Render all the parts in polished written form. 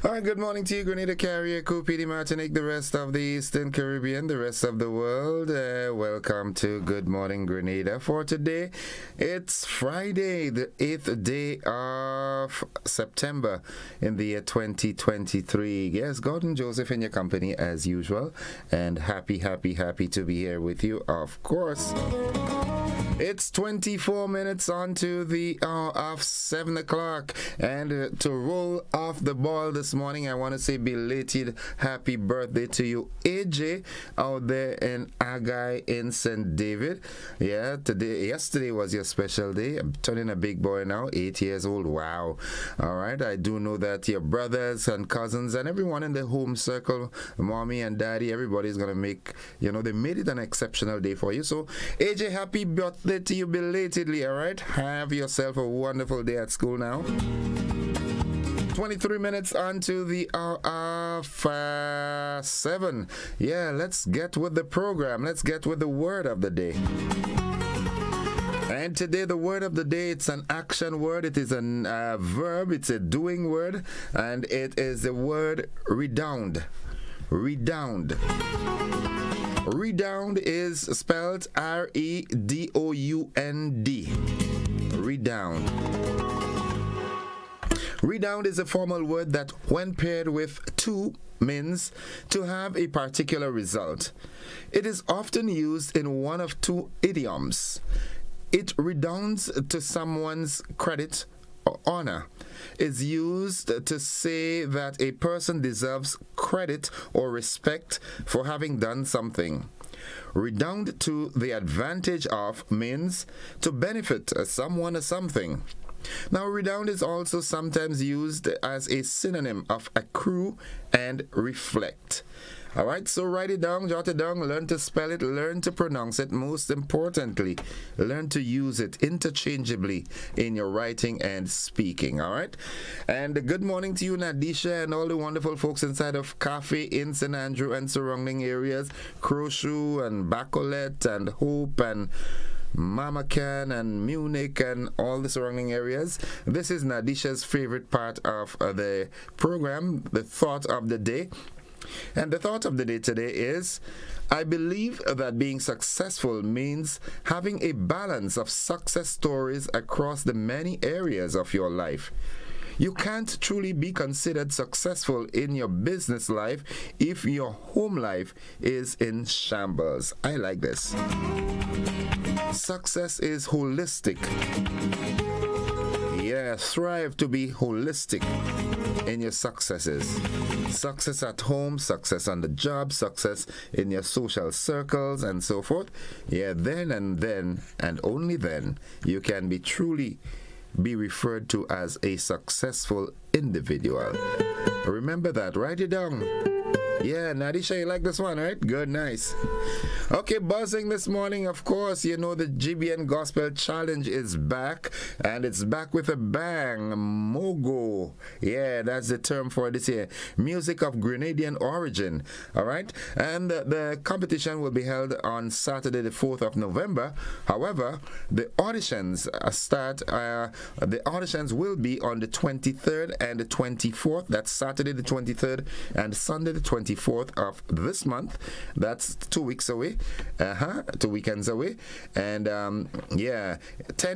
All right, good morning to you, Grenada Carrier, Copidi, Martinique, the rest of the Eastern Caribbean, the rest of the world. Welcome to Good Morning Grenada. For today, it's Friday, the 8th day of September in the year 2023. Yes, Gordon Joseph in your company as usual, and happy to be here with you, of course. It's 24 minutes on to the hour of 7 o'clock, and to roll off the ball this morning, I want to say belated happy birthday to you, AJ, out there in Agai in St. David. Yeah, yesterday was your special day. I'm turning a big boy now, 8 years old. Wow. All right, I do know that your brothers and cousins and everyone in the home circle, mommy and daddy, everybody's going to make, they made it an exceptional day for you. So, AJ, happy birthday to you belatedly, all right? Have yourself a wonderful day at school now. 23 minutes on to the hour of 7. Yeah, let's get with the program. Let's get with the word of the day. And today, the word of the day, it's an action word. It is a verb. It's a doing word. And it is the word redound. Redound. Redound is spelled R-E-D-O-U-N-D. Redound. Redound is a formal word that, when paired with to, means to have a particular result. It is often used in one of two idioms. It redounds to someone's credit or honor. Is used to say that a person deserves credit or respect for having done something. Redound to the advantage of means to benefit someone or something. Now, redound is also sometimes used as a synonym of accrue and reflect. All right, so write it down, jot it down, learn to spell it, learn to pronounce it. Most importantly, learn to use it interchangeably in your writing and speaking. All right, and good morning to you, Nadisha, and all the wonderful folks inside of Cafe in St. Andrew and surrounding areas, Crowshoe and Bacolet and Hope and Mama Can and Munich and all the surrounding areas. This is Nadisha's favorite part of the program, the thought of the day. And the thought of the day today is, I believe that being successful means having a balance of success stories across the many areas of your life. You can't truly be considered successful in your business life if your home life is in shambles. I like this. Success is holistic. Yeah, strive to be holistic in your successes. Success at home, success on the job, success in your social circles, and so forth. Yeah, then and only then you can be truly be referred to as a successful individual. Remember that. Write it down. Yeah, Nadisha, you like this one, right? Good, nice. Okay, buzzing this morning, of course, the GBN Gospel Challenge is back, and it's back with a bang. Mogo. Yeah, that's the term for this year. Music of Grenadian origin, all right? And the competition will be held on Saturday, the 4th of November. However, the auditions the auditions will be on the 23rd and the 24th. That's Saturday the 23rd and Sunday the 24th of this month. That's 2 weeks away. 2 weekends away. And 10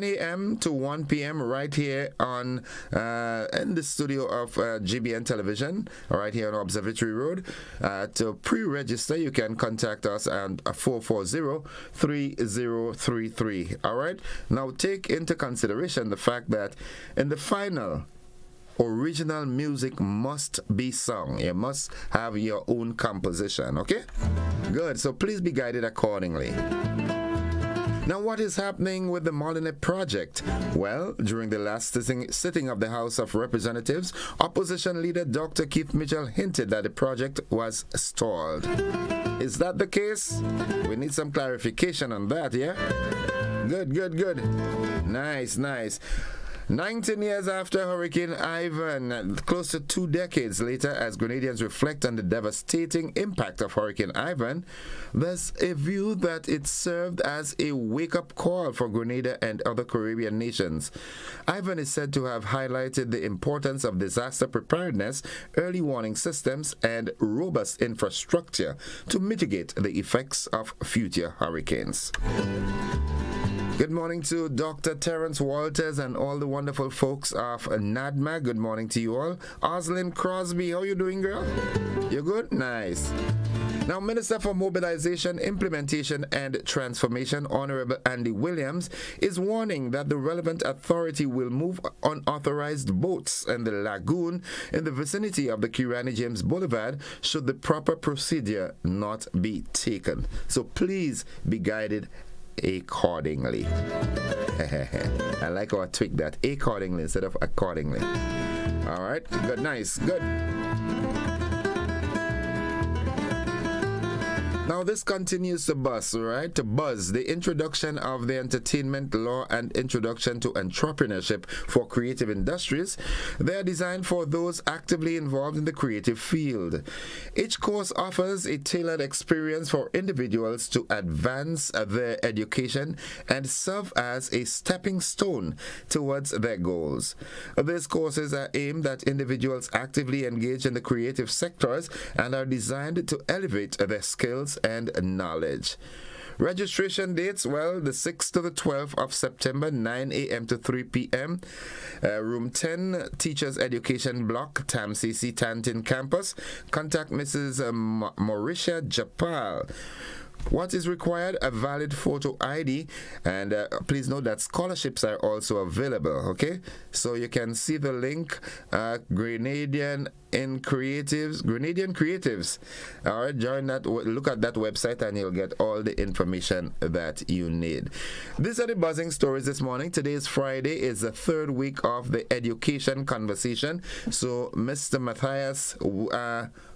a.m. to 1 p.m. right here on in the studio of GBN Television, right here on Observatory Road. To pre-register, you can contact us at 440-3033. All right. Now take into consideration the fact that in the final, original music must be sung. You must have your own composition, okay? Good, so please be guided accordingly. Now, what is happening with the Molinet project? Well, during the last sitting of the House of Representatives, opposition leader Dr. Keith Mitchell hinted that the project was stalled. Is that the case? We need some clarification on that, yeah? Good. Nice. 19 years after Hurricane Ivan, close to 2 decades later, as Grenadians reflect on the devastating impact of Hurricane Ivan, there's a view that it served as a wake-up call for Grenada and other Caribbean nations. Ivan is said to have highlighted the importance of disaster preparedness, early warning systems, and robust infrastructure to mitigate the effects of future hurricanes. Good morning to Dr. Terence Walters and all the wonderful folks of NADMA. Good morning to you all. Oslin Crosby, how you doing, girl? You good? Nice. Now, Minister for Mobilization, Implementation and Transformation, Honorable Andy Williams, is warning that the relevant authority will move unauthorized boats in the lagoon in the vicinity of the Kirani James Boulevard should the proper procedure not be taken. So please be guided accordingly. I like how I tweak that. Accordingly instead of accordingly. All right. Good. Nice. Good. Now this continues to buzz, right? To buzz the introduction of the entertainment law and introduction to entrepreneurship for creative industries. They are designed for those actively involved in the creative field. Each course offers a tailored experience for individuals to advance their education and serve as a stepping stone towards their goals. These courses are aimed at individuals actively engaged in the creative sectors and are designed to elevate their skills and knowledge. Registration dates, well, the 6th to the 12th of September, 9 a.m. to 3 p.m. Room 10, Teachers Education Block, TAMCC Tantin Campus. Contact Mrs. Mauricia Japal. What is required? A valid photo ID, and please note that scholarships are also available, okay? So you can see the link, Grenadian Creatives. All right, join that, look at that website and you'll get all the information that you need. These are the buzzing stories this morning. Today is Friday, it's the third week of the education conversation. So Mr. Matthias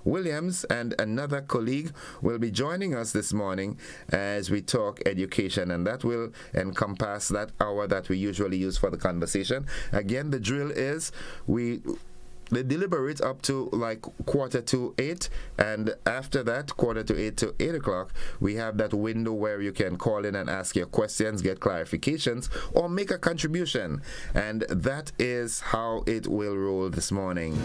Williams and another colleague will be joining us this morning as we talk education, and that will encompass that hour that we usually use for the conversation. Again, the drill is they deliberate up to like 7:45, and after that 7:45 to 8 o'clock we have that window where you can call in and ask your questions, get clarifications, or make a contribution, and that is how it will roll this morning.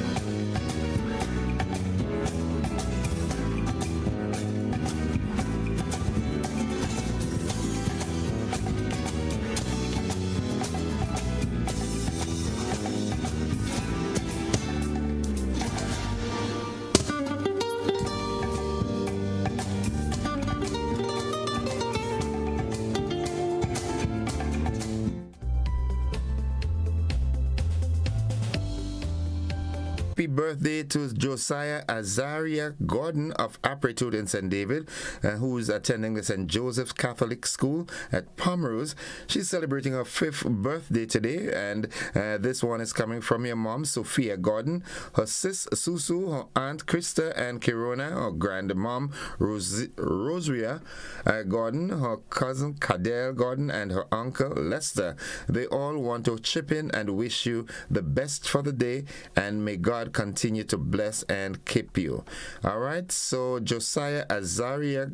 Happy birthday to Josiah Azaria Gordon of Aptitude in St. David, who is attending the St. Joseph's Catholic School at Pomeroy. She's celebrating her 5th birthday today, and this one is coming from your mom, Sophia Gordon, her sis Susu, her aunt Krista and Kirona, her grandmom Rosaria Gordon, her cousin Cadell Gordon, and her uncle Lester. They all want to chip in and wish you the best for the day, and may God continue to bless and keep you. All right, so Josiah Azaria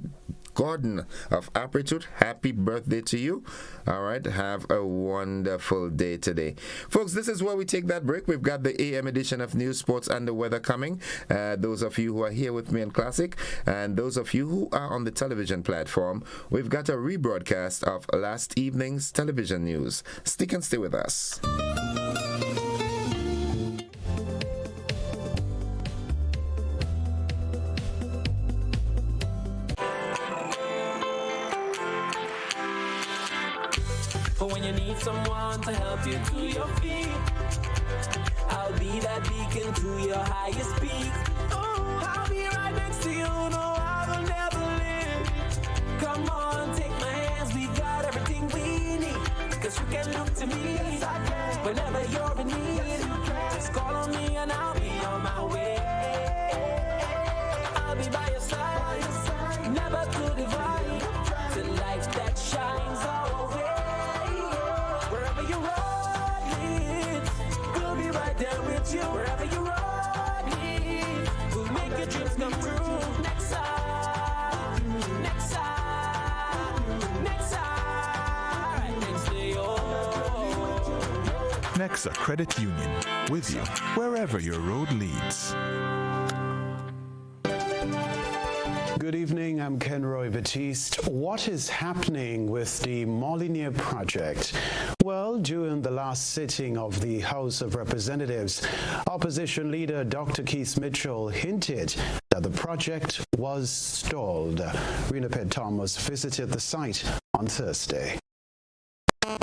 Gordon of Aptitude, happy birthday to you. All right, have a wonderful day today. Folks, this is where we take that break. We've got the AM edition of News, Sports, and the Weather coming. Those of you who are here with me in Classic, and those of you who are on the television platform, we've got a rebroadcast of last evening's television news. Stick and stay with us. For when you need someone to help you to your feet, I'll be that beacon to your highest peak. Oh, I'll be right next to you, no, I will never leave. Come on, take my hands, we got everything we need. Cause you can look to me, yes, I can. Whenever you're in need, yes, you can. Just call on me and I'll be on my way. I'll be by your side, never to divide. The light that shines our way. Wherever you're rolling, Nexa Credit Union, with you wherever your road leads. Good evening, I'm Kenroy Batiste. What is happening with the Molyneux project? Well, during the last sitting of the House of Representatives, opposition leader Dr. Keith Mitchell hinted that the project was stalled. Rena Pett Thomas visited the site on Thursday.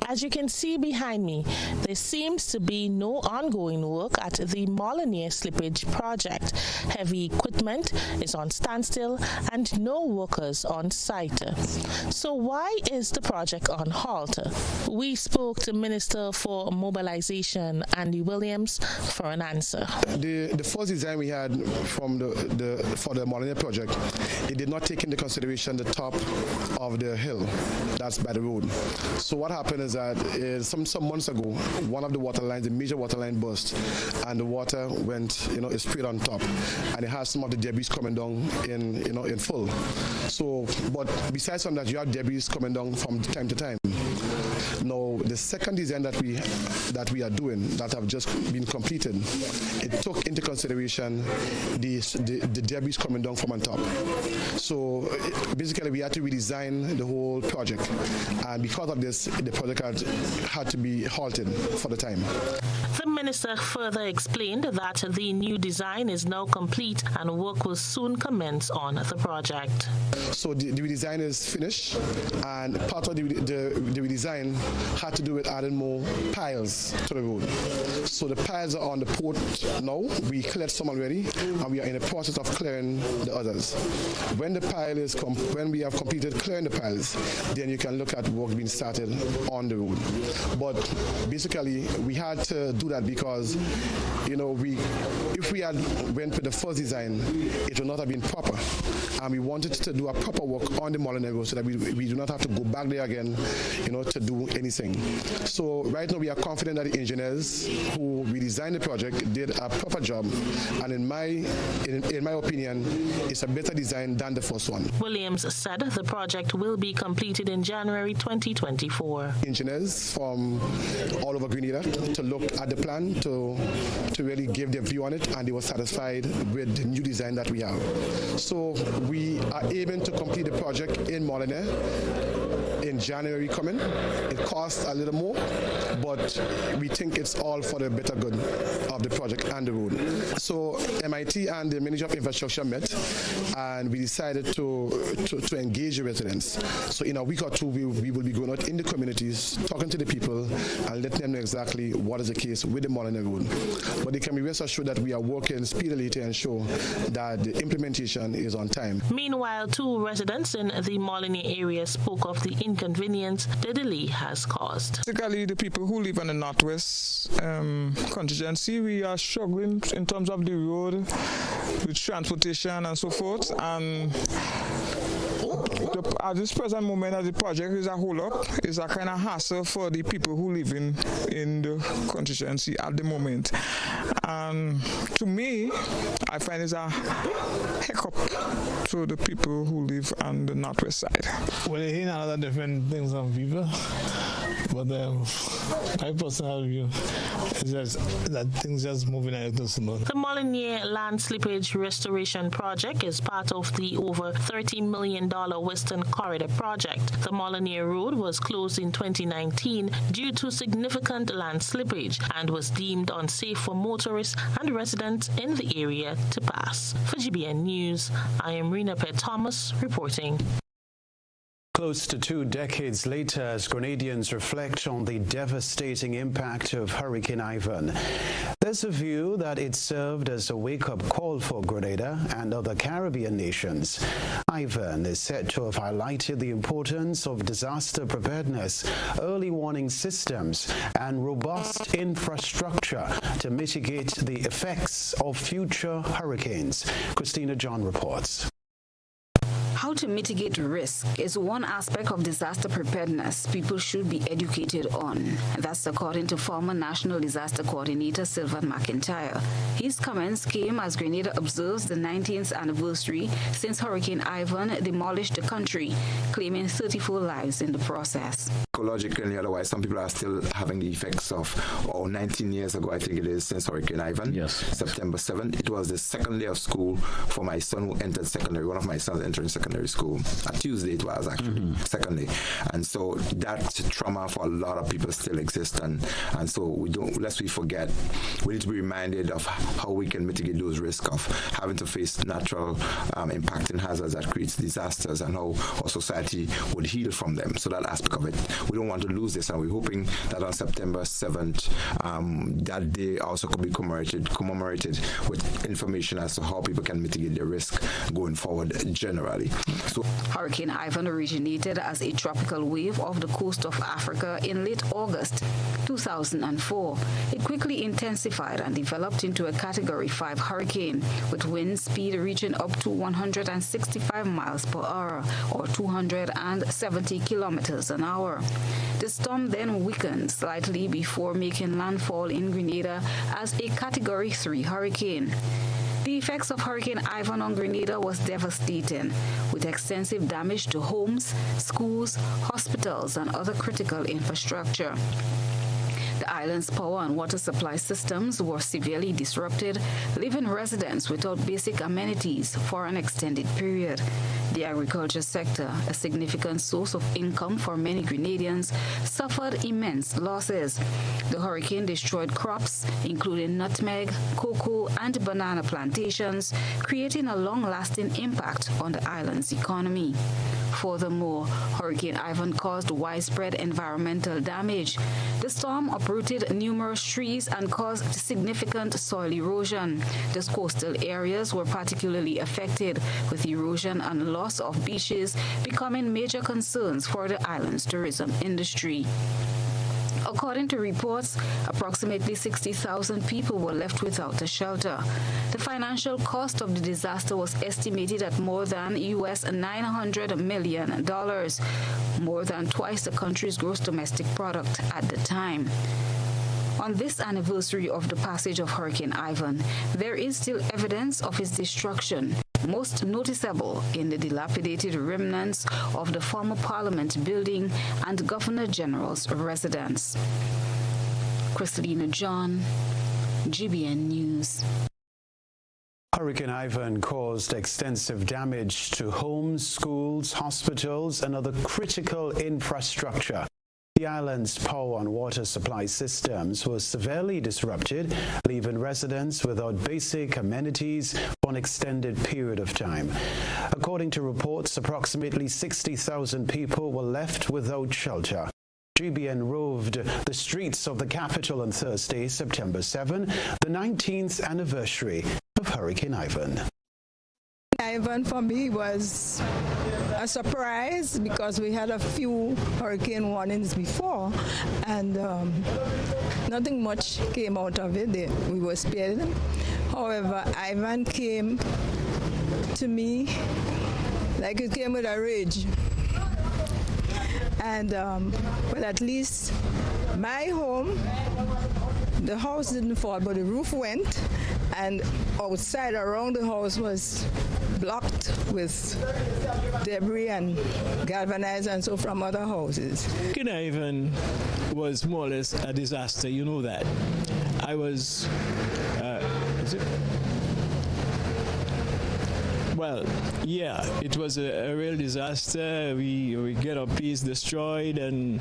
As you can see behind me, there seems to be no ongoing work at the Molyneux slippage project. Heavy equipment is on standstill and no workers on site. So why is the project on halt? We spoke to Minister for Mobilization Andy Williams for an answer. The first design we had from for the Molyneux project, it did not take into consideration the top of the hill that's by the road. So what happened is that some months ago, one of the water lines, the major water line burst, and the water went, it sprayed on top, and it has some of the debris coming down in full. So, but besides from that, you have debris coming down from time to time. Now, the second design that we are doing, that have just been completed, it took into consideration the debris coming down from on top. So basically, we had to redesign the whole project, and because of this, the project had to be halted for the time. The minister further explained that the new design is now complete and work will soon commence on the project. So the redesign is finished, and part of the redesign had to do with adding more piles to the road. So the piles are on the port now. We cleared some already, and we are in the process of clearing the others. When the pile is when we have completed clearing the piles, then you can look at work being started on the road. But basically, we had to do that because, if we had went with the first design, it would not have been proper, and we wanted to do a proper work on the Molyneux Road so that we do not have to go back there again, to do anything. So right now we are confident that the engineers who redesigned the project did a proper job, and in my opinion, it's a better design than the first one. Williams said the project will be completed in January 2024. Engineers from all over Grenada to look at the plan to really give their view on it, and they were satisfied with the new design that we have. So we are aiming to complete the project in Molyneux in January coming. It costs a little more, but we think it's all for the better good of the project and the road. So MIT and the Ministry of Infrastructure met, and we decided to engage the residents. So in a week or two, we will be going out in the communities, talking to the people, and letting them know exactly what is the case with the Molyneux Road. But they can be rest assured that we are working speedily to ensure that the implementation is on time. Meanwhile, two residents in the Molyneux area spoke of the inconvenience the delay has caused. Basically, the people who live on the Northwest constituency, we are struggling in terms of the road with transportation and so forth, and at this present moment, as the project is a hold-up, it's a kind of hassle for the people who live in the constituency at the moment. And to me, I find it's a hiccup to the people who live on the Northwest side. Well, I hear a lot of different things from people, but my personal view is just that things just moving out too slow. The Molyneux Land Slippage Restoration Project is part of the over $30 million Western Corridor project. The Molyneux Road was closed in 2019 due to significant land slippage and was deemed unsafe for motorists and residents in the area to pass. For GBN News, I am Rena Pett Thomas reporting. Close to 2 decades later, as Grenadians reflect on the devastating impact of Hurricane Ivan, there's a view that it served as a wake-up call for Grenada and other Caribbean nations. Ivan is said to have highlighted the importance of disaster preparedness, early warning systems, and robust infrastructure to mitigate the effects of future hurricanes. Christina John reports. How How to mitigate risk is one aspect of disaster preparedness people should be educated on. That's according to former National Disaster Coordinator Sylvan McIntyre. His comments came as Grenada observes the 19th anniversary since Hurricane Ivan demolished the country, claiming 34 lives in the process. Ecologically and otherwise, some people are still having the effects of, 19 years ago, I think it is, since Hurricane Ivan. Yes. September 7th. It was the second day of school for my son who entered secondary. One of my sons entering secondary school. A Tuesday it was actually, second day. And so that trauma for a lot of people still exists. And so lest we forget, we need to be reminded of how we can mitigate those risks of having to face natural impacting hazards that creates disasters and how our society would heal from them. So that aspect of it, we don't want to lose this, and we're hoping that on September 7th, that day also could be commemorated with information as to how people can mitigate their risk going forward generally. So, Hurricane Ivan originated as a tropical wave off the coast of Africa in late August 2004. It quickly intensified and developed into a Category 5 hurricane, with wind speed reaching up to 165 miles per hour or 270 kilometers an hour. The storm then weakened slightly before making landfall in Grenada as a Category 3 hurricane. The effects of Hurricane Ivan on Grenada was devastating, with extensive damage to homes, schools, hospitals, and other critical infrastructure. The island's power and water supply systems were severely disrupted, leaving residents without basic amenities for an extended period. The agriculture sector, a significant source of income for many Grenadians, suffered immense losses. The hurricane destroyed crops, including nutmeg, cocoa, and banana plantations, creating a long-lasting impact on the island's economy. Furthermore, Hurricane Ivan caused widespread environmental damage. The storm uprooted numerous trees and caused significant soil erosion. The coastal areas were particularly affected, with erosion and loss of beaches becoming major concerns for the island's tourism industry. According to reports, approximately 60,000 people were left without a shelter. The financial cost of the disaster was estimated at more than US $900 million, more than twice the country's gross domestic product at the time. On this anniversary of the passage of Hurricane Ivan, there is still evidence of its destruction, most noticeable in the dilapidated remnants of the former Parliament building and Governor General's residence. Christina John, GBN News. Hurricane Ivan caused extensive damage to homes, schools, hospitals, and other critical infrastructure. The island's power and water supply systems were severely disrupted, leaving residents without basic amenities for an extended period of time. According to reports, approximately 60,000 people were left without shelter. GBN roved the streets of the capital on Thursday, September 7, the 19th anniversary of Hurricane Ivan. Ivan for me was a surprise because we had a few hurricane warnings before, and nothing much came out of it. We were spared. However, Ivan came to me like it came with a rage. And well, at least my home, the house didn't fall, but the roof went, and outside around the house was blocked with debris and galvanized and so from other houses. Hurricane Ivan was more or less a disaster, you know that. I was, well, yeah, it was a real disaster. We get our peace destroyed, and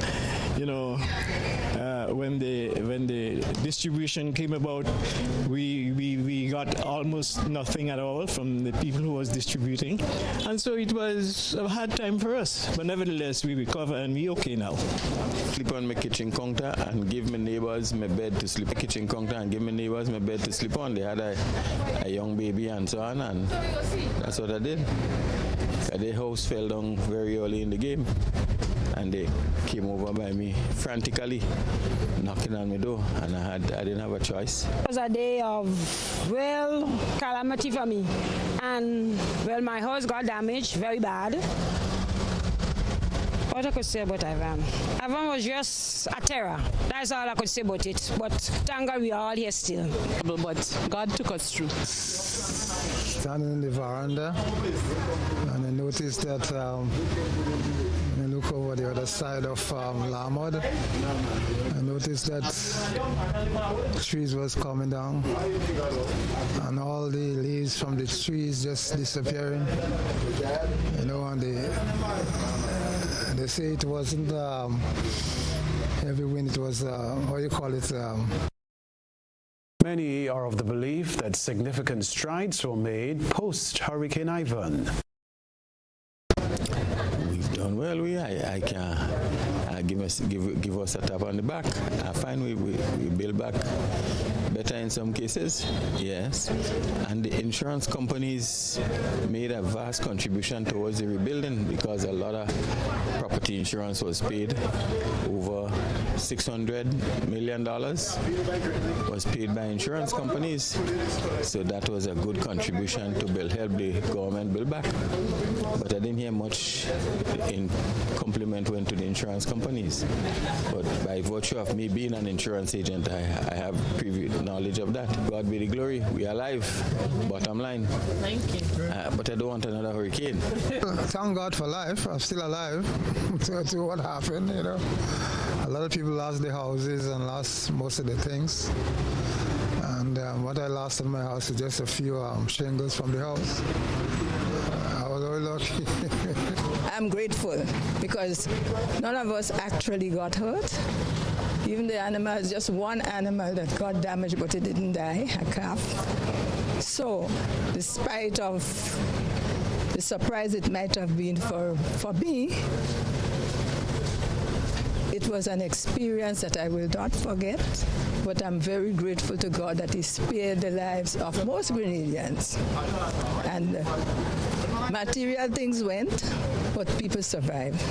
you know, when the distribution came about, we got almost nothing at all from the people who was distributing, and so it was a hard time for us. But nevertheless, we recover and we okay now. Sleep on my kitchen counter and give my neighbors my bed to sleep. Kitchen counter and give my neighbors my bed to sleep on. They had a young baby and so on, and that's what I did. The house fell down very early in the game, and they came over by me frantically, knocking on my door, and I didn't have a choice. It was a day of real calamity for me. And, well, my house got damaged very bad. What I could say about Ivan? Ivan was just a terror. That's all I could say about it. But thank God we are all here still. But God took us through. Standing in the veranda, and I noticed that I look over the other side of Lamod. I noticed that trees was coming down, and all the leaves from the trees just disappearing. You know, and they say it wasn't heavy wind. It was what do you call it? Many are of the belief that significant strides were made post-Hurricane Ivan. We've done well. I can give us a tap on the back. I find we build back better in some cases, yes. And the insurance companies made a vast contribution towards the rebuilding because a lot of property insurance was paid. Over $600 million was paid by insurance companies. So that was a good contribution to help the government build back. But I didn't hear much in compliment went to the insurance companies. But by virtue of me being an insurance agent, I have knowledge of that. God be the glory. We are alive. Bottom line. Thank you. But I don't want another hurricane. Thank God for life. I'm still alive to what happened, you know. A lot of people lost their houses and lost most of the things. And what I lost in my house is just a few shingles from the house. I was very lucky. I'm grateful because none of us actually got hurt. Even the animals, just one animal that got damaged, but it didn't die, a calf. So, despite of the surprise it might have been for me, it was an experience that I will not forget, but I'm very grateful to God that He spared the lives of most Grenadians. And material things went, but people survived.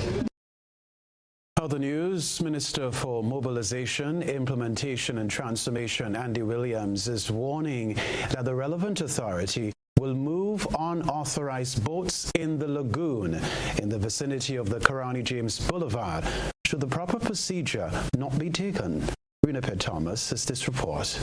Other news, Minister for Mobilization, Implementation and Transformation, Andy Williams, is warning that the relevant authority will move unauthorized boats in the lagoon in the vicinity of the Karani James Boulevard should the proper procedure not be taken. Rena Thomas has this report.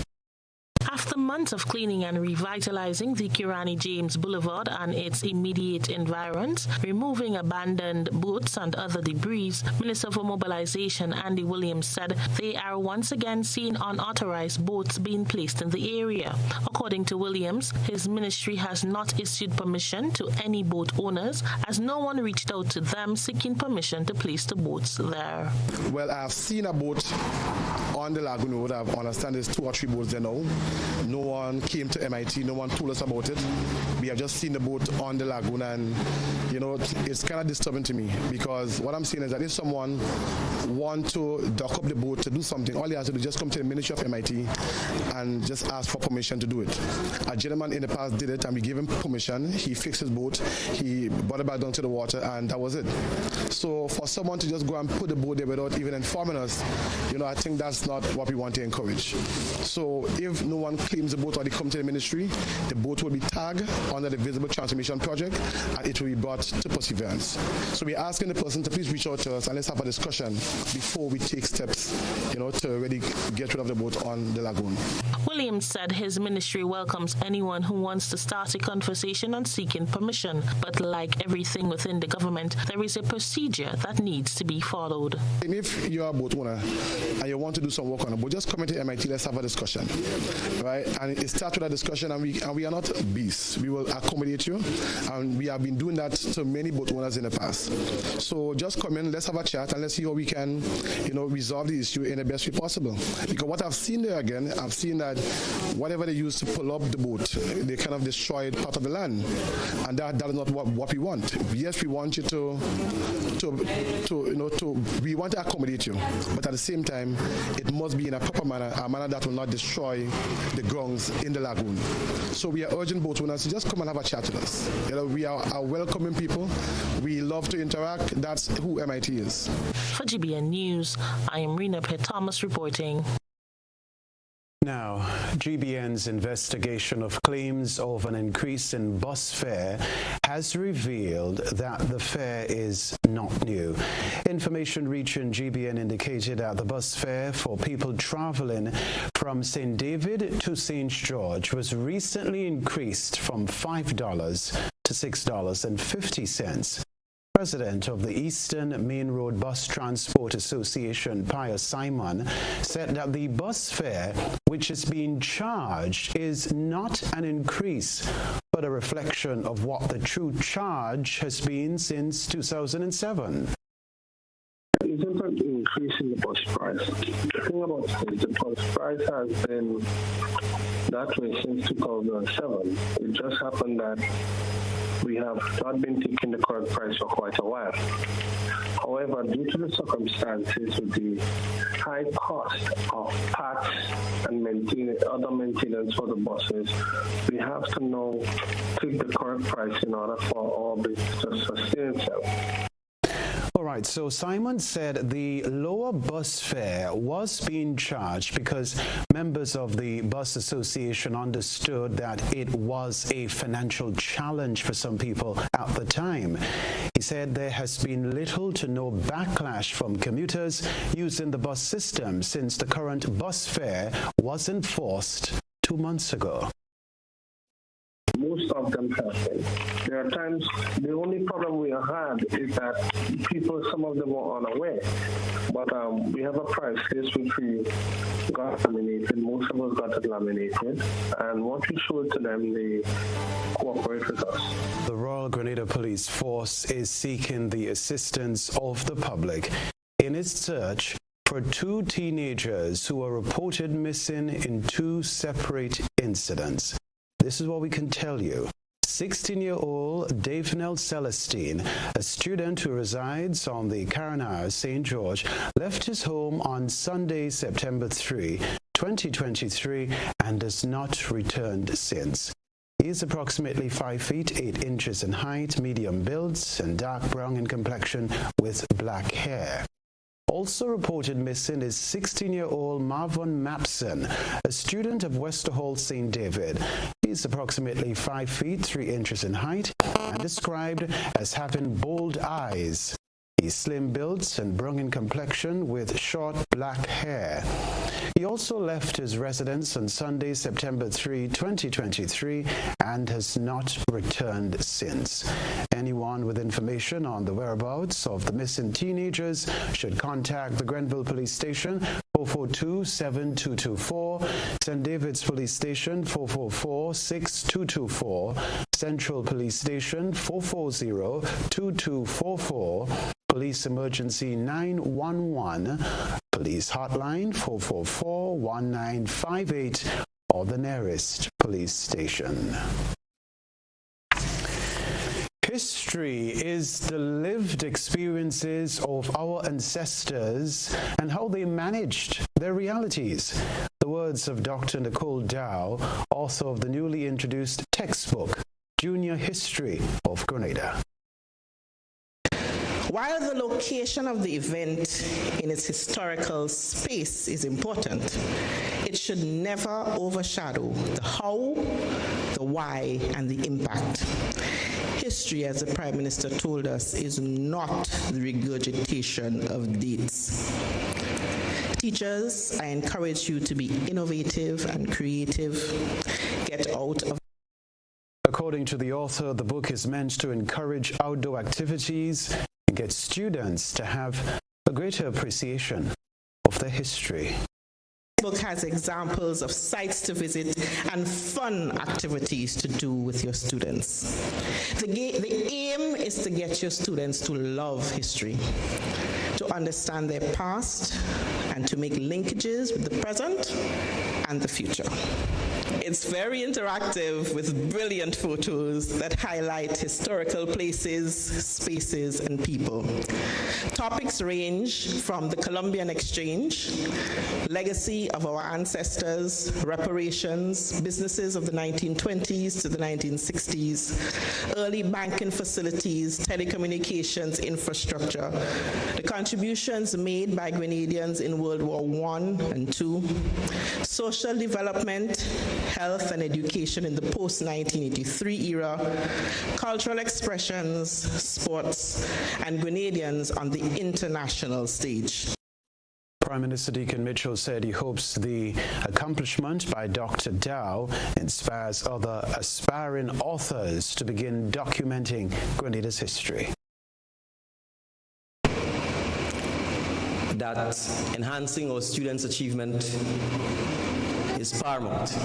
After months of cleaning and revitalizing the Kirani James Boulevard and its immediate environs, removing abandoned boats and other debris, Minister for Mobilization Andy Williams said they are once again seeing unauthorized boats being placed in the area. According to Williams, his ministry has not issued permission to any boat owners as no one reached out to them seeking permission to place the boats there. Well, I've seen a boat on the lagoon road. I understand there's 2 or 3 boats there now. No one came to MIT, no one told us about it. We have just seen the boat on the lagoon, and you know, it's kind of disturbing to me because what I'm saying is that if someone wants to dock up the boat to do something, all he has to do is just come to the Ministry of MIT and just ask for permission to do it. A gentleman in the past did it and we gave him permission. He fixed his boat, he brought it back down to the water, and that was it. So for someone to just go and put the boat there without even informing us, you know, I think that's not what we want to encourage. So if no one claims the boat or they come to the ministry, the boat will be tagged under the Visible Transformation Project and it will be brought to perseverance. So we're asking the person to please reach out to us and let's have a discussion before we take steps, you know, to really get rid of the boat on the lagoon. Williams said his ministry welcomes anyone who wants to start a conversation on seeking permission, but like everything within the government, there is a procedure that needs to be followed. If you're a boat owner and you want to do some work on a boat, just come into MIT, let's have a discussion, right? And it starts with a discussion, and we are not beasts. We will accommodate you, and we have been doing that to many boat owners in the past. So just come in, let's have a chat, and let's see how we can, you know, resolve the issue in the best way possible. Because what I've seen there again, I've seen that whatever they use to pull up the boat, they kind of destroyed part of the land, and that is not what we want. Yes, we want you to we want to accommodate you, but at the same time, it must be in a proper manner, a manner that will not destroy the grounds in the lagoon. So we are urging boat owners to just come and have a chat with us. You know, we are a welcoming people. We love to interact. That's who MIT is. For GBN News, I am Rena Thomas reporting. Now, GBN's investigation of claims of an increase in bus fare has revealed that the fare is not new. Information reaching GBN indicated that the bus fare for people traveling from St. David to St. George was recently increased from $5 to $6.50. President of the Eastern Main Road Bus Transport Association, Pius Simon, said that the bus fare which is being charged is not an increase, but a reflection of what the true charge has been since 2007. Isn't an increase in the bus price. The thing about this, the bus price has been that way since 2007. It just happened that we have not been taking the current price for quite a while. However, due to the circumstances with the high cost of parts and other maintenance for the buses, we have to now take the current price in order for our business to sustain itself. All right, so Simon said the lower bus fare was being charged because members of the bus association understood that it was a financial challenge for some people at the time. He said there has been little to no backlash from commuters using the bus system since the current bus fare was enforced 2 months ago. Most of them have been. There are times, the only problem we had is that people, some of them were unaware. But we have a price list which we got laminated. Most of us got it laminated. And once we show it to them, they cooperate with us. The Royal Grenada Police Force is seeking the assistance of the public in its search for 2 teenagers who were reported missing in 2 separate incidents. This is what we can tell you. 16-year-old Davenel Celestine, a student who resides on the Caranair St. George, left his home on Sunday, September 3, 2023, and has not returned since. He is approximately 5 feet 8 inches in height, medium build, and dark brown in complexion with black hair. Also reported missing is 16-year-old Marvin Mapson, a student of Westerhall St. David. He is approximately 5 feet 3 inches in height and described as having bold eyes. He's slim built and brown in complexion with short black hair. He also left his residence on Sunday, September 3, 2023, and has not returned since. Anyone with information on the whereabouts of the missing teenagers should contact the Grenville Police Station 442-7224, St. David's Police Station 444-6224, Central Police Station 440-2244, Police Emergency 911, Police Hotline 444-1958, or the nearest police station. History is the lived experiences of our ancestors and how they managed their realities. The words of Dr. Nicole Dow, author of the newly introduced textbook, Junior History of Grenada. While the location of the event in its historical space is important, it should never overshadow the how, the why, and the impact. History, as the Prime Minister told us, is not the regurgitation of dates. Teachers, I encourage you to be innovative and creative. Get out of. According to the author, the book is meant to encourage outdoor activities and get students to have a greater appreciation of their history. The book has examples of sites to visit and fun activities to do with your students. The aim is to get your students to love history, to understand their past, and to make linkages with the present and the future. It's very interactive with brilliant photos that highlight historical places, spaces, and people. Topics range from the Columbian Exchange, legacy of our ancestors, reparations, businesses of the 1920s to the 1960s, early banking facilities, telecommunications infrastructure, the contributions made by Grenadians in World War I and II, social development, health and education in the post-1983 era, cultural expressions, sports, and Grenadians on the international stage. Prime Minister Deacon Mitchell said he hopes the accomplishment by Dr. Dow inspires other aspiring authors to begin documenting Grenada's history. That enhancing our students' achievement is paramount.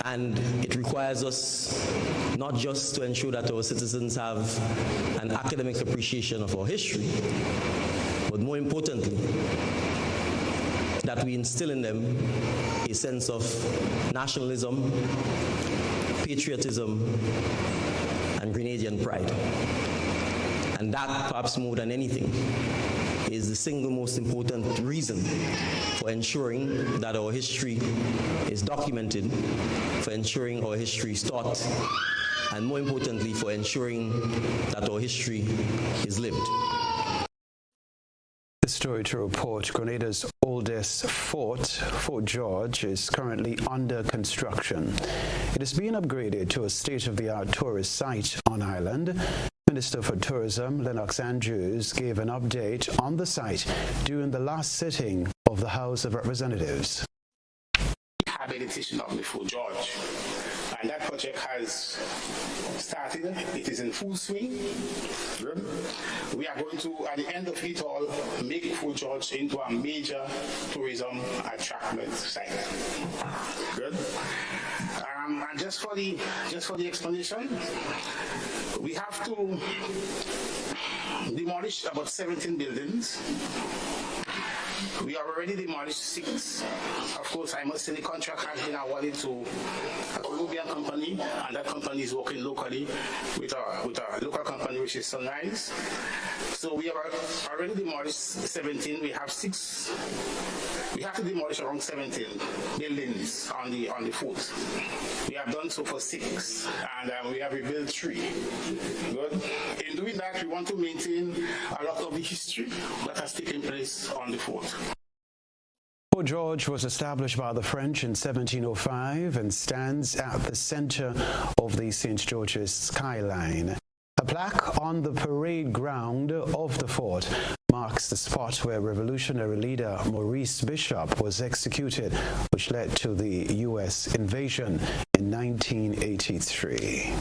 And it requires us not just to ensure that our citizens have an academic appreciation of our history, but more importantly, that we instill in them a sense of nationalism, patriotism, and Grenadian pride. And that, perhaps more than anything, is the single most important reason for ensuring that our history is documented, for ensuring our history is taught, and more importantly, for ensuring that our history is lived. The story to report, Grenada's oldest fort, Fort George, is currently under construction. It is being upgraded to a state-of-the-art tourist site on island. Minister for Tourism, Lennox Andrews, gave an update on the site during the last sitting of the House of Representatives. Rehabilitation of the Fort George, and that project has started. It is in full swing. We are going to, at the end of it all, make Fort George into a major tourism attractant site. Good. And just for the explanation, we have to demolish about 17 buildings. We have already demolished 6. Of course, I must say the contract has been awarded to a Colombian company, and that company is working locally with a local company, which is Sunrise. So we have already demolished 17. We have 6. We have to demolish around 17 buildings on the fort. We have done so for 6, and we have rebuilt 3. Good. In doing that, we want to maintain a lot of the history that has taken place on the fort. Fort George was established by the French in 1705 and stands at the center of the St. George's skyline. A plaque on the parade ground of the fort marks the spot where revolutionary leader Maurice Bishop was executed, which led to the U.S. invasion in 1983.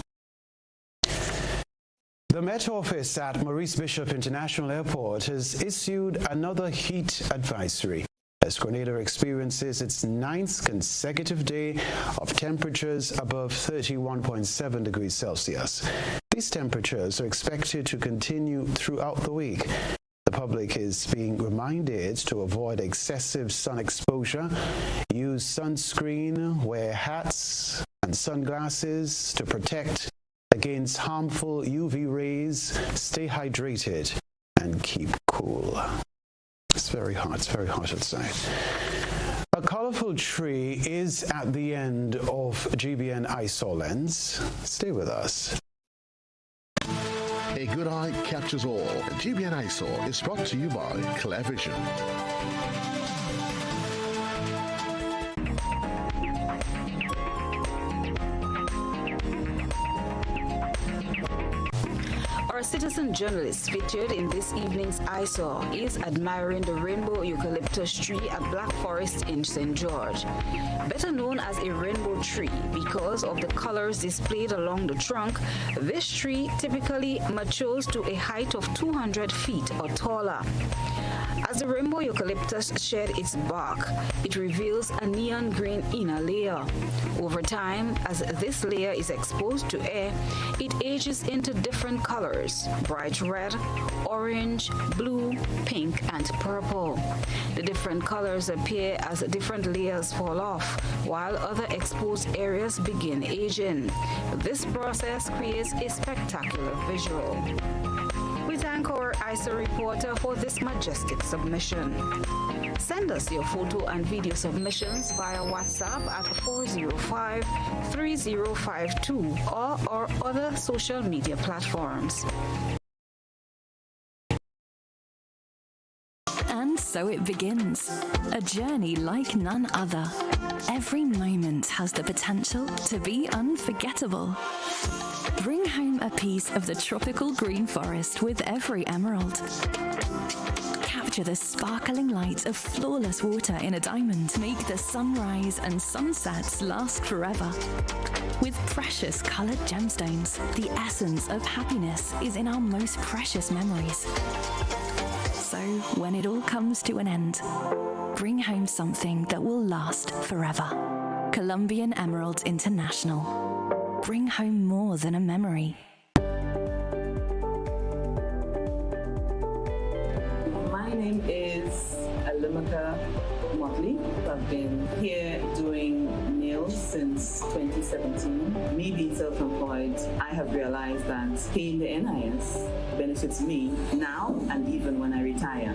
The Met Office at Maurice Bishop International Airport has issued another heat advisory as Grenada experiences its 9th consecutive day of temperatures above 31.7 degrees Celsius. These temperatures are expected to continue throughout the week. The public is being reminded to avoid excessive sun exposure, use sunscreen, wear hats and sunglasses to protect against harmful UV rays, stay hydrated, and keep cool. It's very hot outside. A colorful tree is at the end of GBN eyesore lens. Stay with us. A good eye captures all. GBN eyesore is brought to you by Clear Vision. Our citizen journalist featured in this evening's eyesore is admiring the rainbow eucalyptus tree at Black Forest in St. George. Better known as a rainbow tree because of the colors displayed along the trunk, this tree typically matures to a height of 200 feet or taller. As the rainbow eucalyptus shed its bark, it reveals a neon green inner layer. Over time, as this layer is exposed to air, it ages into different colors colors: bright red, orange, blue, pink, and purple. The different colors appear as different layers fall off, while other exposed areas begin aging. This process creates a spectacular visual. We thank our ISA reporter for this majestic submission. Send us your photo and video submissions via WhatsApp at 405-3052 or our other social media platforms. And so it begins, a journey like none other. Every moment has the potential to be unforgettable. Bring home a piece of the tropical green forest with every emerald. Capture the sparkling light of flawless water in a diamond. Make the sunrise and sunsets last forever. With precious colored gemstones, the essence of happiness is in our most precious memories. So, when it all comes to an end, bring home something that will last forever. Colombian Emeralds International. Bring home more than a memory. My name is Alimaka Motley. I've been here doing nails since 2017. Me being self-employed, I have realized that paying the NIS benefits me now and even when I retire.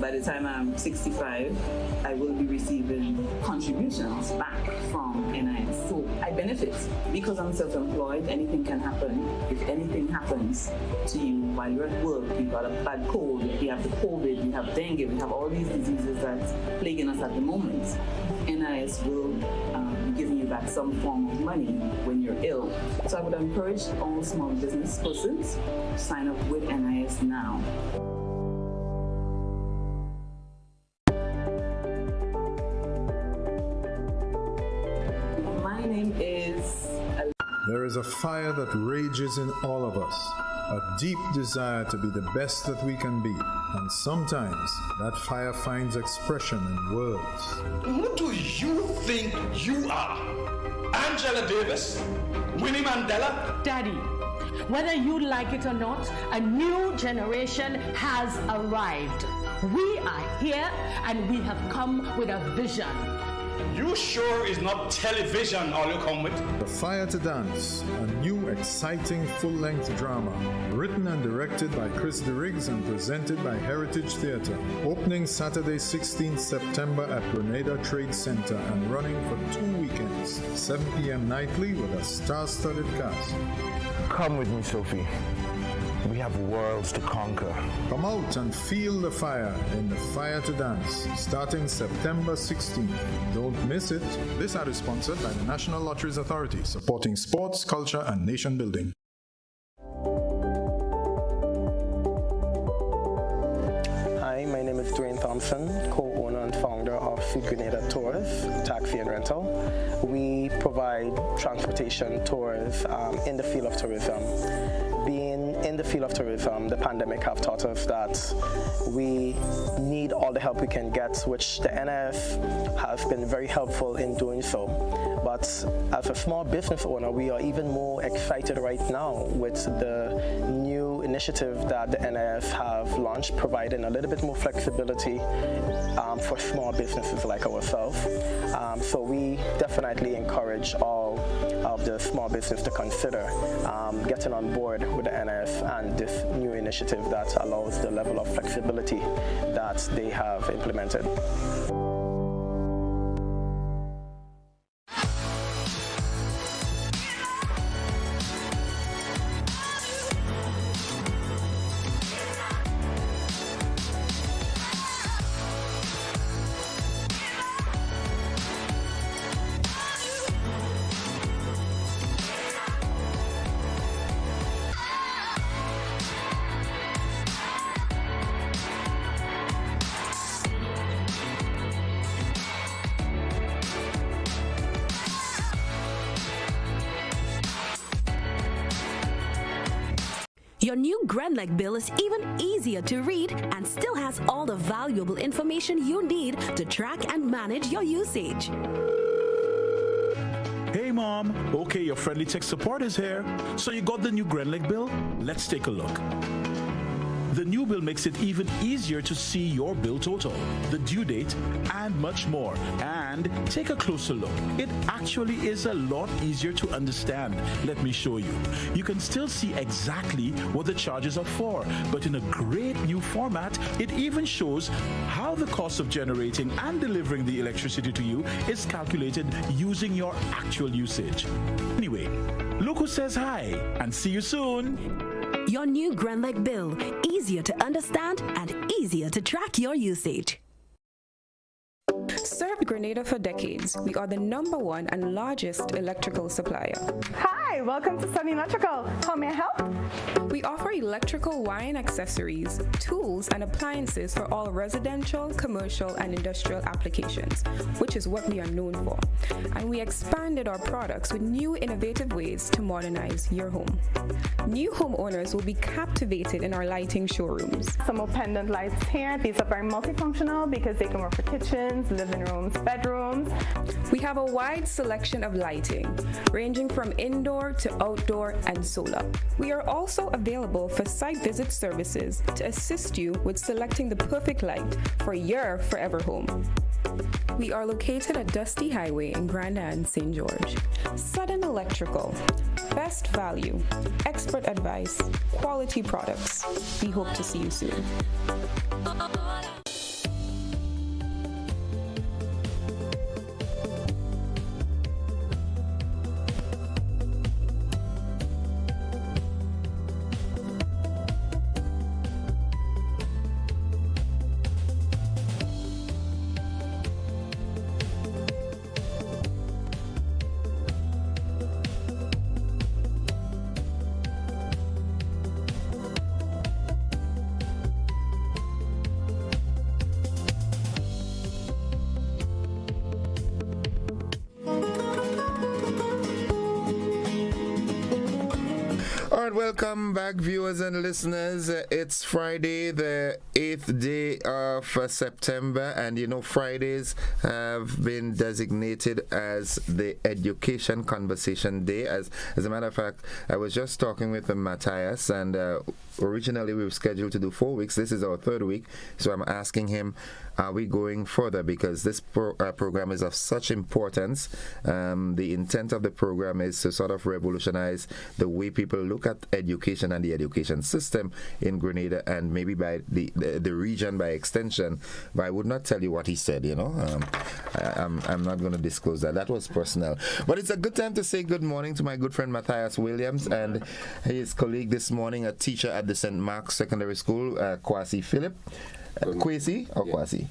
By the time I'm 65, I will be receiving contributions back from NIS. So I benefit because I'm self-employed. Anything can happen. If anything happens to you while you're at work, you've got a bad cold, you have the COVID, you have dengue, we have all these diseases that's plaguing us at the moment. NIS will be giving you back some form of money when you're ill. So I would encourage all small business persons to sign up with NIS now. My name is... There is a fire that rages in all of us, a deep desire to be the best that we can be, and sometimes that fire finds expression in words. Who do you think you are? Angela Davis? Winnie Mandela? Daddy, whether you like it or not, a new generation has arrived. We are here and we have come with a vision. You sure is not television all you come with? The Fire to Dance, a new exciting full-length drama, written and directed by Chris DeRiggs and presented by Heritage Theatre. Opening Saturday 16th September at Grenada Trade Center and running for 2 weekends, 7 p.m. nightly with a star-studded cast. Come with me, Sophie. We have worlds to conquer. Come out and feel the fire in The Fire to Dance, starting September 16th. Don't miss it. This ad is sponsored by the National Lotteries Authority, supporting sports, culture, and nation building. Hi, my name is Dwayne Thompson, co-owner and founder of Sweet Grenada Tours, Taxi and Rental. We provide transportation tours in the field of tourism. Being in the field of tourism, the pandemic have taught us that we need all the help we can get, which the NIS has been very helpful in doing so. But as a small business owner, we are even more excited right now with the new initiative that the NIS have launched, providing a little bit more flexibility for small businesses like ourselves. So we definitely encourage all of the small business to consider getting on board with the NIS and this new initiative that allows the level of flexibility that they have implemented. Your new GrenLeg bill is even easier to read and still has all the valuable information you need to track and manage your usage. Hey Mom, okay, your friendly tech support is here. So you got the new Grenlag bill? Let's take a look. The new bill makes it even easier to see your bill total, the due date, and much more. And take a closer look. It actually is a lot easier to understand. Let me show you. You can still see exactly what the charges are for, but in a great new format, it even shows how the cost of generating and delivering the electricity to you is calculated using your actual usage. Anyway, look who says hi, and see you soon. Your new Grenlag bill, easier to understand and easier to track your usage. Served Grenada for decades, we are the #1 and largest electrical supplier. Hi, welcome to Sunny Electrical. How may I help? We offer electrical wire and accessories, tools and appliances for all residential, commercial and industrial applications, which is what we are known for. And we expanded our products with new innovative ways to modernize your home. New homeowners will be captivated in our lighting showrooms. Some more pendant lights here. These are very multifunctional because they can work for kitchens, living rooms, bedrooms. We have a wide selection of lighting, ranging from indoor to outdoor and solar. We are also available for site visit services to assist you with selecting the perfect light for your forever home. We are located at Dusty Highway in Grenada, St. George. Sudden Electrical. Best value, expert advice, quality products. We hope to see you soon. Welcome back, viewers and listeners. It's Friday, the 8th day of September, and you know Fridays have been designated as the Education Conversation Day. As a matter of fact, I was just talking with Matthias, and originally we were scheduled to do 4 weeks. This is our 3rd week, so I'm asking him, are we going further? Because this program is of such importance. The intent of the program is to sort of revolutionize the way people look at education and the education system in Grenada, and maybe by the region by extension. But I would not tell you what he said, you know. I'm not going to disclose that. That was personal. But it's a good time to say good morning to my good friend Matthias Williams and his colleague this morning, a teacher at the St. Mark's Secondary School, Kwasi Philip. Kwasi or Kwasi?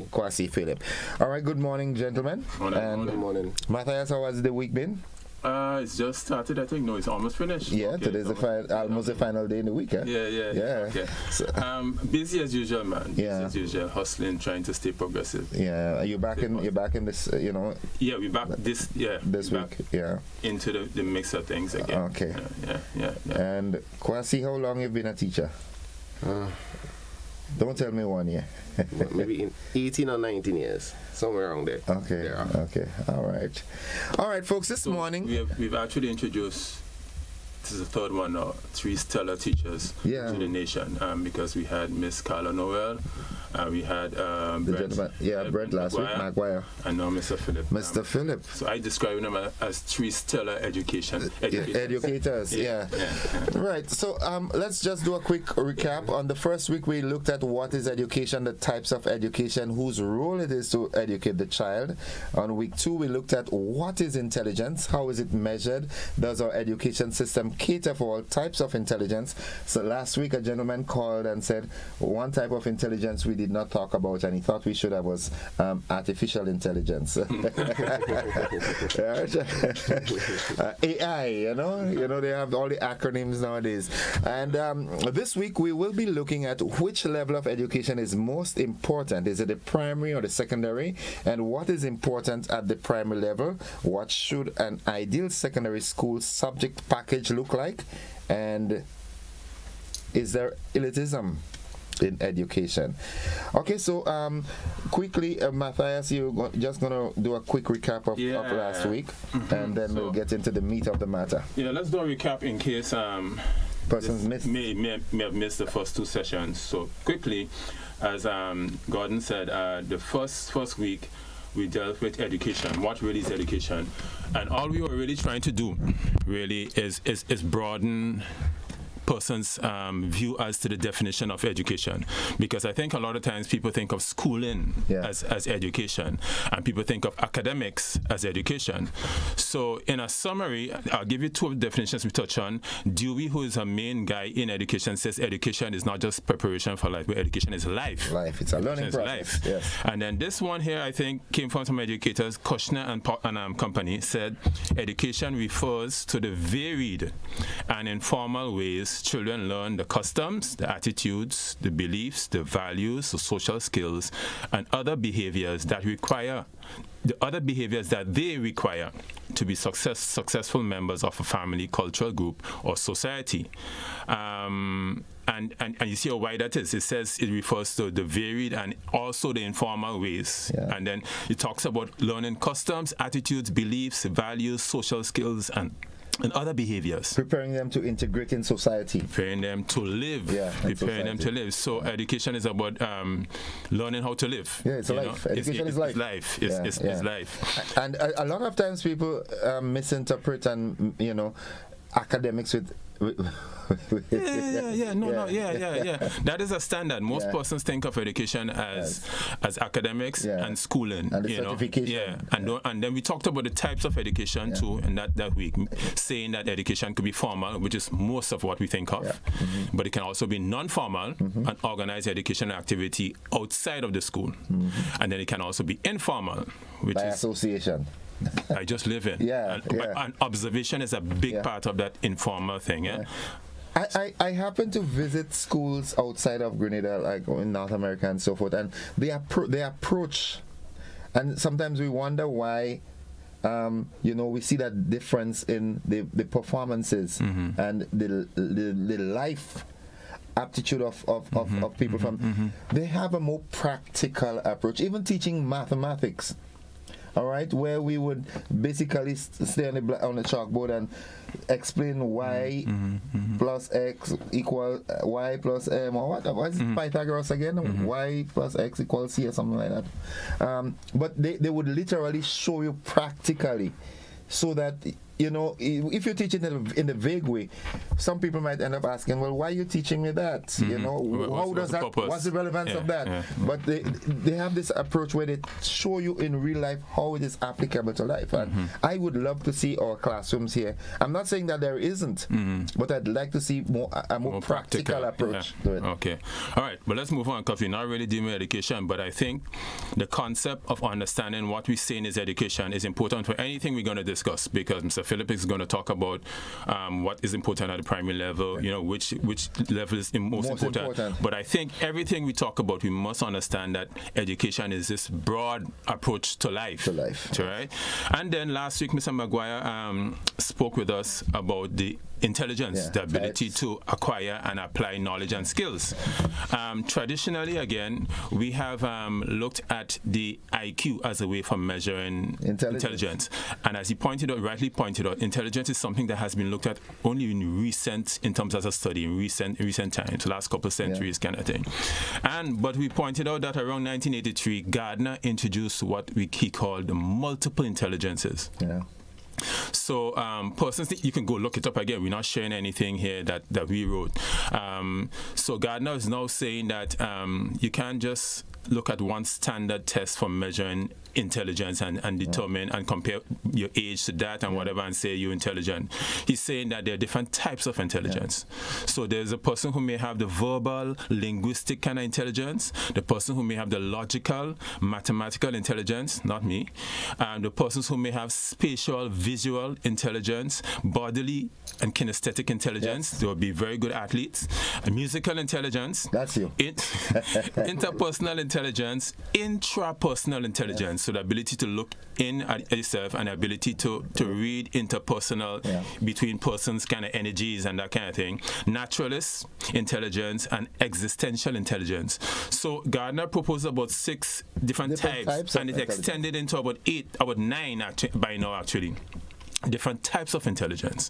Kwasi Philip. All right, good morning, gentlemen. Good morning. Matthias, how has the week been? It's just started, I think. No, it's almost finished. Yeah, okay, today's almost the final day in the week, eh? Yeah. Okay. So, busy as usual, man. Busy as usual, hustling, trying to stay progressive. Yeah, you're back in this, you know. Yeah, we're back this week. Yeah. Into the mix of things again. Okay. Yeah. And Kwasi, how long have you been a teacher? Don't tell me 1 year. Maybe in 18 or 19 years, somewhere around there. Okay. All right, folks. This morning we've actually introduced. This is the 3rd one now. 3 stellar teachers to the nation. Because we had Miss Carla Noel. We had Brent last week, Maguire, and now Mr. Philip. Mr. Philip. So I describe them as 3 stellar educators. Yeah. Right. So let's just do a quick recap. On the first week, we looked at what is education, the types of education, whose role it is to educate the child. On week 2, we looked at what is intelligence, how is it measured, does our education system cater for all types of intelligence. So last week, a gentleman called and said one type of intelligence we did not talk about, and he thought we should have was artificial intelligence. AI, you know they have all the acronyms nowadays. And this week we will be looking at which level of education is most important. Is it the primary or the secondary? And what is important at the primary level? What should an ideal secondary school subject package look like? And is there elitism in education. Okay, so quickly, Matthias, you're just going to do a quick recap of last week, and then we'll get into the meat of the matter. Yeah, let's do a recap in case persons may have missed the first 2 sessions. So quickly, as Gordon said, the first week we dealt with education. What really is education? And all we were really trying to do really is broaden person's view as to the definition of education, because I think a lot of times people think of schooling as education, and people think of academics as education. So in a summary, I'll give you 2 of the definitions we touch on. Dewey, who is a main guy in education, says education is not just preparation for life, but education is life. It's a learning process. Yes. And then this one here, I think, came from some educators. Kushner and company said education refers to the varied and informal ways children learn the customs, the attitudes, the beliefs, the values, the social skills, and other behaviors that they require to be successful members of a family, cultural group, or society. And you see how wide that is. It says it refers to the varied and also the informal ways. And then it talks about learning customs, attitudes, beliefs, values, social skills, and other behaviors. Preparing them to integrate in society. Preparing them to live. Preparing them to live. So education is about learning how to live. Yeah, it's life. Education is life. It's life. And a lot of times people misinterpret and, academics with That is a standard. Most persons think of education as academics and schooling. And the certification. And then we talked about the types of education too, and that week, saying that education could be formal, which is most of what we think of, but it can also be non-formal and organized education activity outside of the school, and then it can also be informal, which by is association. I just live in. And observation is a big part of that informal thing. I happen to visit schools outside of Grenada, like in North America and so forth, and they approach, and sometimes we wonder why. We see that difference in the performances and the life aptitude of people from. They have a more practical approach, even teaching mathematics. All right, where we would basically stay on the chalkboard and explain y plus x equal y plus m, or what is Pythagoras again? Y plus x equals c, or something like that. But they would literally show you practically, so that if you teach it in the vague way, some people might end up asking, well, why are you teaching me that? What's the relevance of that? But they have this approach where they show you in real life how it is applicable to life. And I would love to see our classrooms here. I'm not saying that there isn't, but I'd like to see a more practical approach to it. Okay. All right. But let's move on, because we're not really dealing with education, but I think the concept of understanding what we say is education is important for anything we're going to discuss, because Mr. Phillips is going to talk about what is important at the primary level, which level is most important. But I think everything we talk about, we must understand that education is this broad approach to life. Right? And then last week, Mr. Maguire spoke with us about the intelligence, the ability to acquire and apply knowledge and skills. Traditionally, again, we have looked at the IQ as a way for measuring intelligence. And as he rightly pointed out, intelligence is something that has been looked at only in terms of a study in recent times, last couple of centuries kind of thing. But we pointed out that around 1983, Gardner introduced what he called the multiple intelligences. So persons, you can go look it up again. We're not sharing anything here that we wrote. So Gardner is now saying that you can't just look at one standard test for measuring intelligence and determine and compare your age to that and whatever and say you're intelligent. He's saying that there are different types of intelligence. So there's a person who may have the verbal, linguistic kind of intelligence, the person who may have the logical, mathematical intelligence, not me, the persons who may have spatial, visual intelligence, bodily and kinesthetic intelligence. They will be very good athletes. Musical intelligence. That's you. Interpersonal intelligence. intelligence, intrapersonal intelligence, so the ability to look in at yourself and the ability to read interpersonal between persons kind of energies and that kind of thing. Naturalist intelligence and existential intelligence. So Gardner proposed about 6 different types and it extended into about 9 by now actually. Different types of intelligence.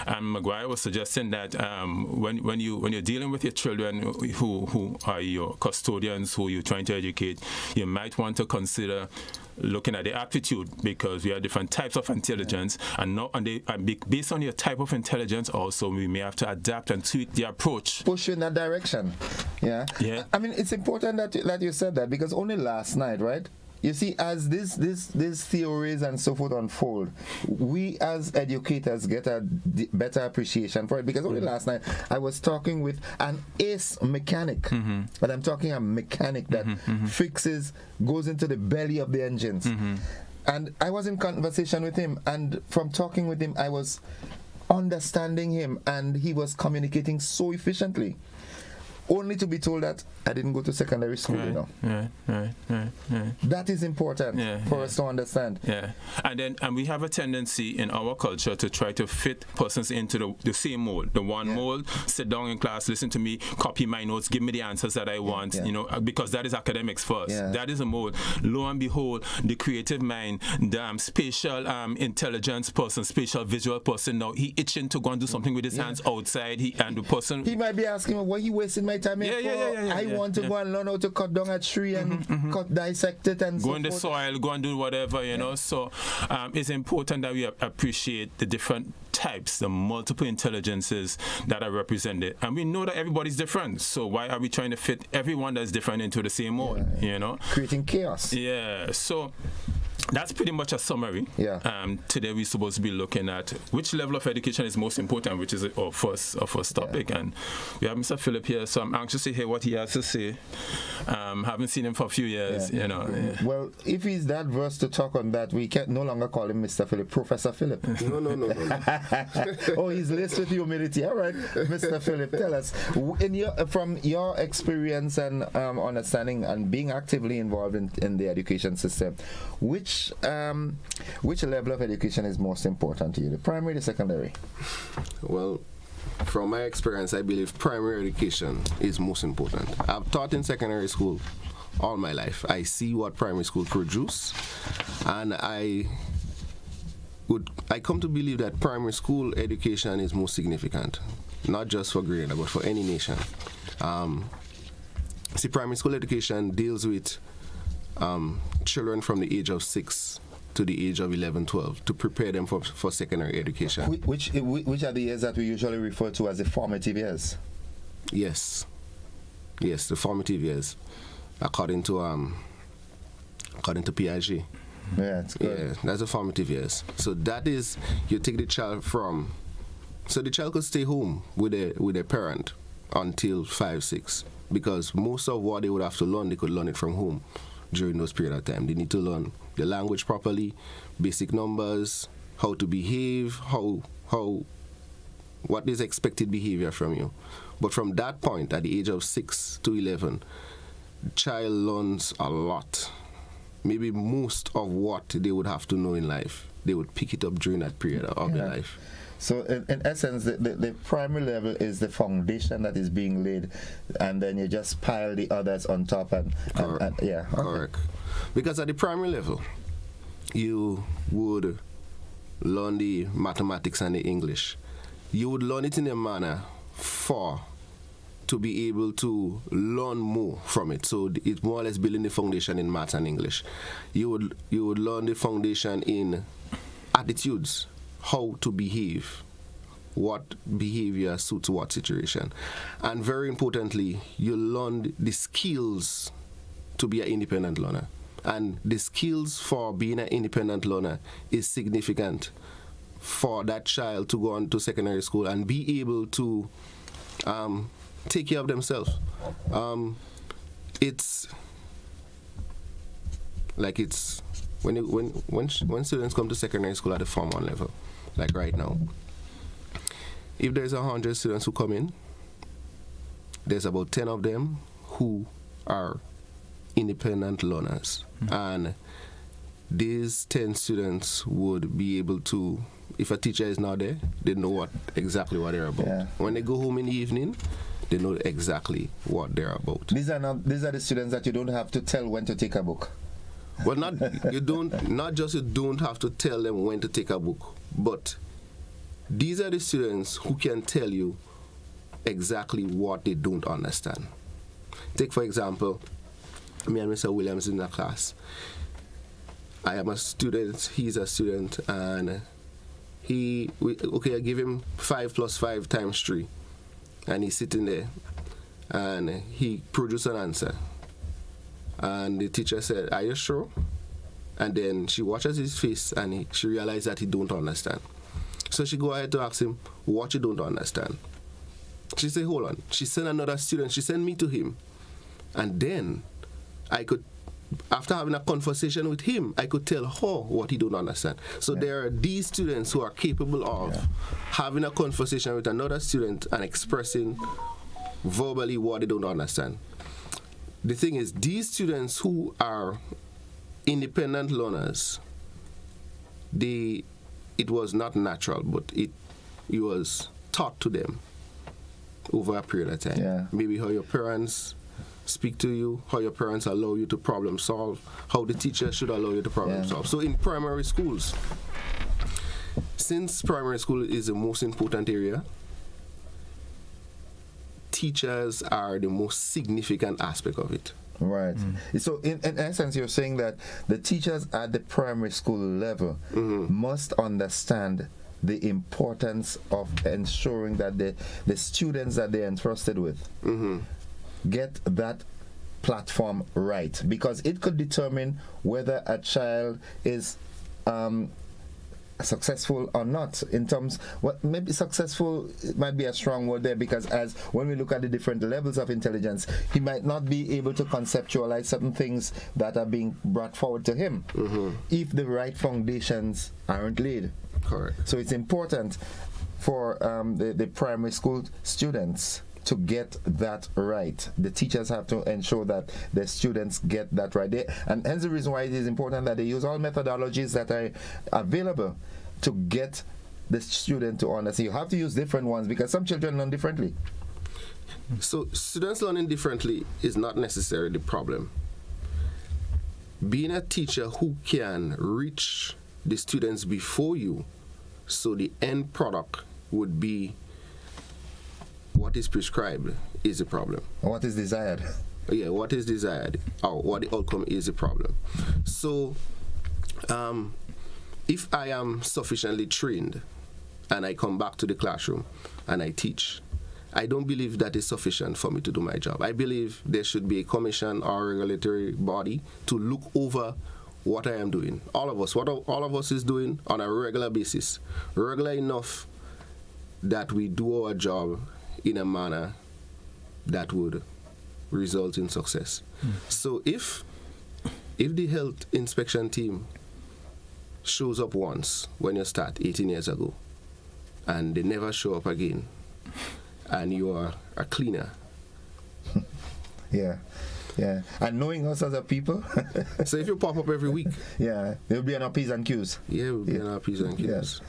And Maguire was suggesting that when you're dealing with your children who are your custodians, who you're trying to educate, you might want to consider looking at the aptitude, because we have different types of intelligence, and based on your type of intelligence also we may have to adapt and tweak the approach. Push you in that direction. Yeah. I mean, it's important that you said that, because only last night, right? You see, as these theories and so forth unfold, we as educators get a better appreciation for it. Because only last night I was talking with an ace mechanic, but I'm talking a mechanic that goes into the belly of the engines. And I was in conversation with him, and from talking with him, I was understanding him, and he was communicating so efficiently. Only to be told that I didn't go to secondary school, you know. That is important for us to understand. And we have a tendency in our culture to try to fit persons into the same mold. The one mold, sit down in class, listen to me, copy my notes, give me the answers that I want, you know, because that is academics first. That is a mold. Lo and behold, the creative mind, the spatial intelligence person, spatial visual person, now he itching to go and do something with his hands outside. He might be asking, why you wasting my time here for? I want to go and learn how to cut down a tree and dissect it and go in the soil, go and do whatever, you know. So it's important that we appreciate the different types, the multiple intelligences that are represented, and we know that everybody's different. So why are we trying to fit everyone that's different into the same mold? You know, creating chaos. So that's pretty much a summary. Today we're supposed to be looking at which level of education is most important, which is our first topic. And we have Mr. Philip here, so I'm anxious to hear what he has to say. Haven't seen him for a few years, you know. Well, if he's that versed to talk on that, we can no longer call him Mr. Philip, Professor Philip. No. Oh, he's laced with humility. All right, Mr. Philip, tell us, from your experience and understanding and being actively involved in the education system, which level of education is most important to you, the primary, the secondary? Well, from my experience, I believe primary education is most important. I've taught in secondary school all my life. I see what primary school produce, and I come to believe that primary school education is most significant, not just for Grenada, but for any nation. See, primary school education deals with children from the age of 6 to the age of 11, 12 to prepare them for secondary education. Which are the years that we usually refer to as the formative years? Yes, the formative years, according to Piaget. That's good. Yeah, that's the formative years. So that is, you take the child so the child could stay home with a parent until 5, 6, because most of what they would have to learn, they could learn it from home during those period of time. They need to learn the language properly, basic numbers, how to behave, what is expected behavior from you. But from that point, at the age of 6 to 11, the child learns a lot. Maybe most of what they would have to know in life, they would pick it up during that period of their life. So in essence, the primary level is the foundation that is being laid, and then you just pile the others on top. Correct. Because at the primary level, you would learn the mathematics and the English. You would learn it in a manner to be able to learn more from it. So it's more or less building the foundation in math and English. You would learn the foundation in attitudes, how to behave, what behavior suits what situation. And very importantly, you learn the skills to be an independent learner. And the skills for being an independent learner is significant for that child to go on to secondary school and be able to take care of themselves. It's when students come to secondary school at the Form 1 level, like right now, if there's 100 students who come in, there's about 10 of them who are independent learners. And these 10 students would be able to, if a teacher is not there, they know exactly what they're about. Yeah. When they go home in the evening, they know exactly what they're about. These are the students that you don't have to tell when to take a book. Well, not you don't have to tell them when to take a book, but these are the students who can tell you exactly what they don't understand. Take, for example, me and Mr. Williams in the class. I am a student, he's a student, and I give him 5 + 5 × 3, and he's sitting there, and he produced an answer. And the teacher said, "Are you sure?" And then she watches his face, and she realized that he don't understand. So she go ahead to ask him, "What you don't understand?" She said, "Hold on." She sent another student. She sent me to him. And then I could, after having a conversation with him, I could tell her what he don't understand. So there are these students who are capable of having a conversation with another student and expressing verbally what they don't understand. The thing is, these students who are independent learners, it was not natural, but it was taught to them over a period of time. Yeah. Maybe how your parents speak to you, how your parents allow you to problem solve, how the teacher should allow you to problem solve. So in primary schools, since primary school is the most important area, teachers are the most significant aspect of it. Right. So in essence, you're saying that the teachers at the primary school level must understand the importance of ensuring that the students that they're entrusted with get that platform right, because it could determine whether a child is successful or not. In terms, maybe successful, it might be a strong word there, because as when we look at the different levels of intelligence, he might not be able to conceptualize certain things that are being brought forward to him if the right foundations aren't laid. Correct. So it's important for the primary school students to get that right. The teachers have to ensure that the students get that right. And hence the reason why it is important that they use all methodologies that are available to get the student to understand. You have to use different ones because some children learn differently. So students learning differently is not necessarily the problem. Being a teacher who can reach the students before you, so the end product would be what is prescribed, is the problem. What is desired? Yeah, what is desired, or what the outcome is the problem. So, if I am sufficiently trained and I come back to the classroom and I teach, I don't believe that is sufficient for me to do my job. I believe there should be a commission or regulatory body to look over what I am doing. All of us, what all of us is doing on a regular basis, regular enough that we do our job in a manner that would result in success. So if the health inspection team shows up once when you start 18 years ago and they never show up again and you are a cleaner. Yeah. And knowing us as a people. So if you pop up every week. Yeah, there'll be an P's and Q's. Yeah, we'll be an P's and Q's. Yes.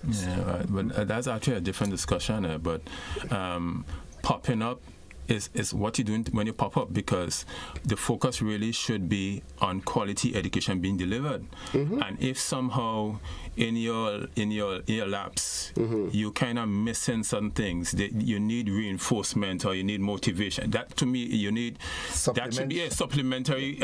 Yeah, but that's actually a different discussion. But popping up is what you're doing when you pop up, because the focus really should be on quality education being delivered. And if somehow in your labs you kind of missing some things, that you need reinforcement or you need motivation, that to me you need that should be a supplementary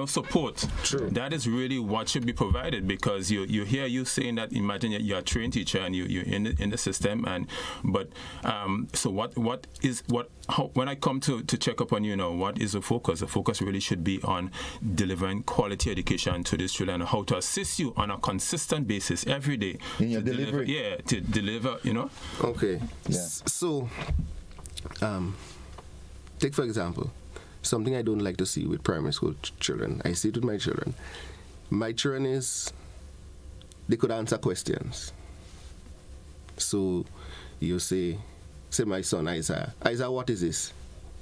support. True. That is really what should be provided, because you hear you saying that, imagine you're a trained teacher and you're in the system, so when I come to check up on you now, what is the focus? The focus really should be on delivering quality education to these children, how to assist you on a consistent basis every day in your delivery. To deliver, Okay. Yeah. So, take for example, something I don't like to see with primary school children. I see it with my children. My children they could answer questions. So, you say my son Isaiah, what is this?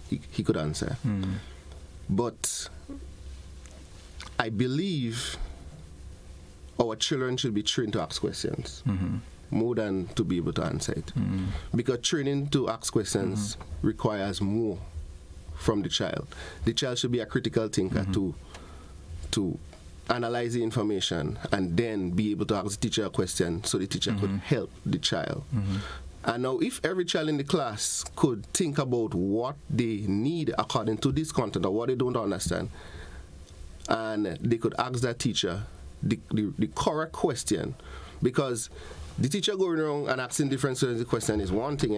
He could answer. But I believe our children should be trained to ask questions more than to be able to answer it. Because training to ask questions requires more from the child. The child should be a critical thinker to analyze the information and then be able to ask the teacher a question so the teacher could help the child. And now if every child in the class could think about what they need according to this content or what they don't understand, and they could ask that teacher the correct question, because the teacher going around and asking different questions is one thing,